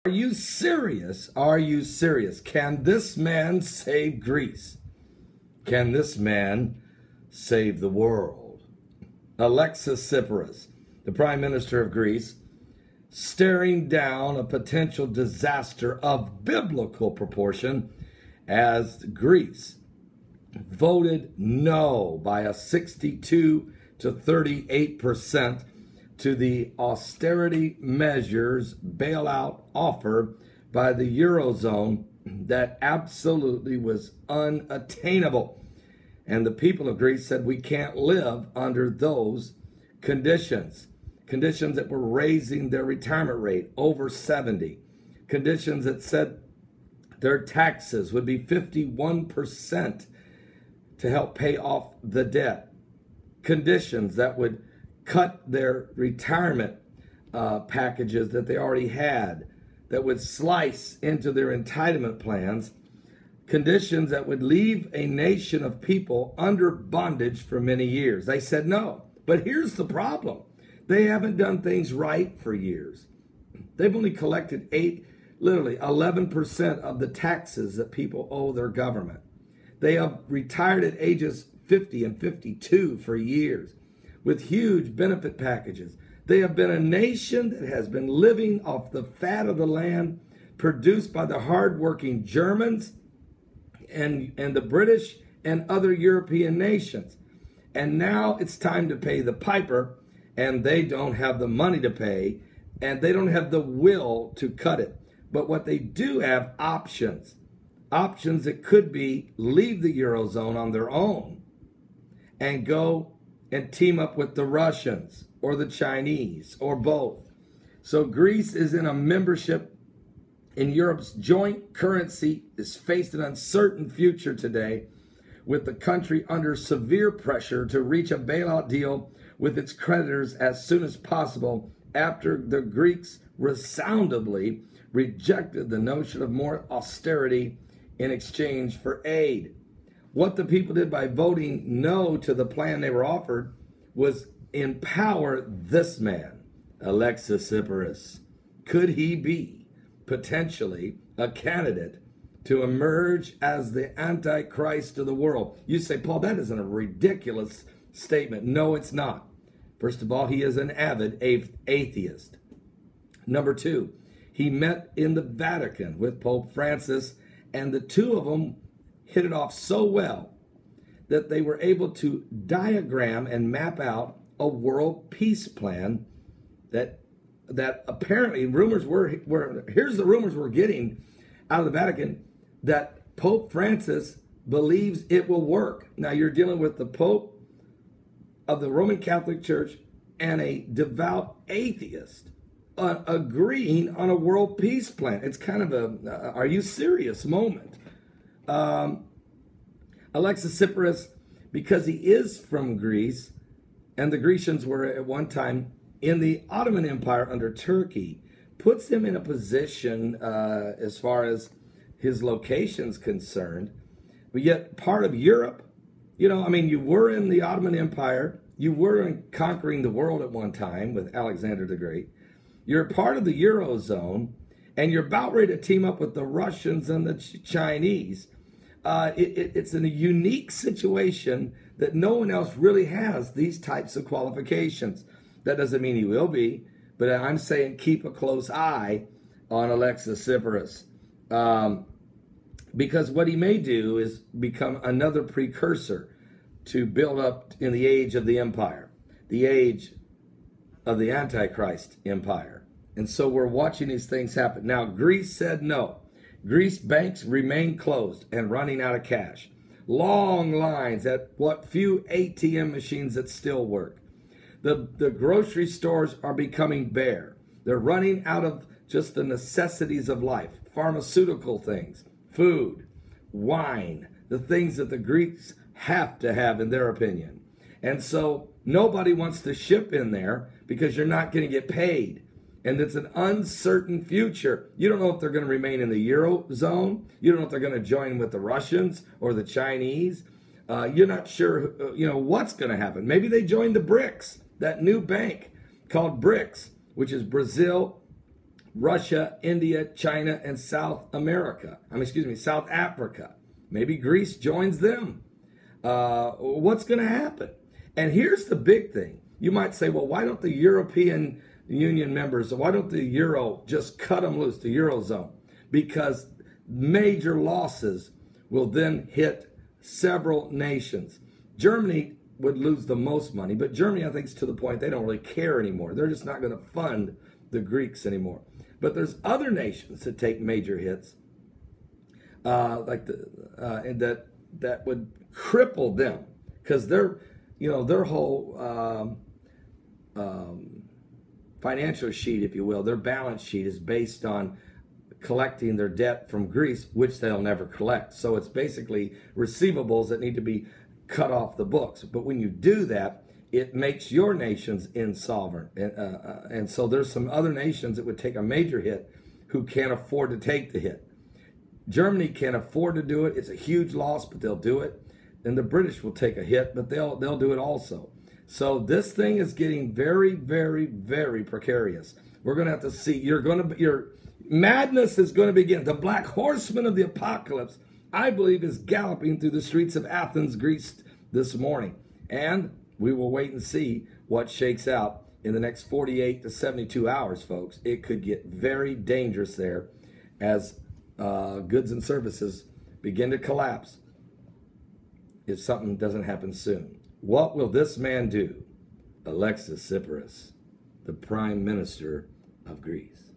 Are you serious? Are you serious? Can this man save Greece? Can this man save the world? Alexis Tsipras, the Prime Minister of Greece, staring down a potential disaster of biblical proportion as Greece voted no by a 62 to 38% to the austerity measures bailout offer by the Eurozone that absolutely was unattainable. And the people of Greece said, we can't live under those conditions. Conditions that were raising their retirement rate over 70. Conditions that said their taxes would be 51% to help pay off the debt. Conditions that would cut their retirement packages that they already had, that would slice into their entitlement plans. Conditions that would leave a nation of people under bondage for many years. They said no. But here's the problem. They haven't done things right for years. They've only collected literally 11% of the taxes that people owe their government. They have retired at ages 50 and 52 for years with huge benefit packages. They have been a nation that has been living off the fat of the land produced by the hardworking Germans and the British and other European nations. And now it's time to pay the piper, and they don't have the money to pay, and they don't have the will to cut it. But what they do have options that could be leave the Eurozone on their own and go and team up with the Russians or the Chinese or both. So Greece is in a membership in Europe's joint currency, is faced an uncertain future today, with the country under severe pressure to reach a bailout deal with its creditors as soon as possible after the Greeks resoundingly rejected the notion of more austerity in exchange for aid. What the people did by voting no to the plan they were offered was empower this man, Alexis Tsipras. Could he be potentially a candidate to emerge as the Antichrist of the world? You say, Paul, that isn't a ridiculous statement. No, it's not. First of all, he is an avid atheist. Number two, he met in the Vatican with Pope Francis, and the two of them hit it off so well that they were able to diagram and map out a world peace plan that apparently rumors here's the rumors we're getting out of the Vatican, that Pope Francis believes it will work. Now you're dealing with the Pope of the Roman Catholic Church and a devout atheist agreeing on a world peace plan. It's kind of a are you serious moment. Alexis Tsipras, because he is from Greece, and the Grecians were at one time in the Ottoman Empire under Turkey, puts him in a position as far as his location's concerned, but yet part of Europe. You know, I mean, you were in the Ottoman Empire, you were conquering the world at one time with Alexander the Great, you're part of the Eurozone, and you're about ready to team up with the Russians and the Chinese. It's in a unique situation that no one else really has these types of qualifications. That doesn't mean he will be, but I'm saying keep a close eye on Alexis Tsipras. Because what he may do is become another precursor to build up in the age of the empire, the age of the Antichrist empire. And so we're watching these things happen. Now, Greece said no. Greece banks remain closed and running out of cash. Long lines at what few ATM machines that still work. The grocery stores are becoming bare. They're running out of just the necessities of life. Pharmaceutical things, food, wine, the things that the Greeks have to have in their opinion. And so nobody wants to ship in there because you're not going to get paid. And it's an uncertain future. You don't know if they're going to remain in the Eurozone. You don't know if they're going to join with the Russians or the Chinese. You're not sure, what's going to happen. Maybe they join the BRICS, that new bank called BRICS, which is Brazil, Russia, India, China, and South Africa. Maybe Greece joins them. What's going to happen? And here's the big thing. You might say, well, why don't the European Union members, why don't the Euro just cut them loose, the Eurozone? Because major losses will then hit several nations. Germany would lose the most money, but Germany, I think, is to the point they don't really care anymore. They're just not going to fund the Greeks anymore. But there's other nations that take major hits, and that would cripple them, because their whole financial sheet, if you will, their balance sheet is based on collecting their debt from Greece, which they'll never collect. So it's basically receivables that need to be cut off the books. But when you do that, it makes your nations insolvent. And so there's some other nations that would take a major hit who can't afford to take the hit. Germany can't afford to do it. It's a huge loss, but they'll do it. And the British will take a hit, but they'll do it also. So this thing is getting very, very, very precarious. We're going to have to see. Your madness is going to begin. The black horseman of the apocalypse, I believe, is galloping through the streets of Athens, Greece this morning. And we will wait and see what shakes out in the next 48 to 72 hours, folks. It could get very dangerous there as goods and services begin to collapse if something doesn't happen soon. What will this man do? Alexis Tsipras, the Prime Minister of Greece.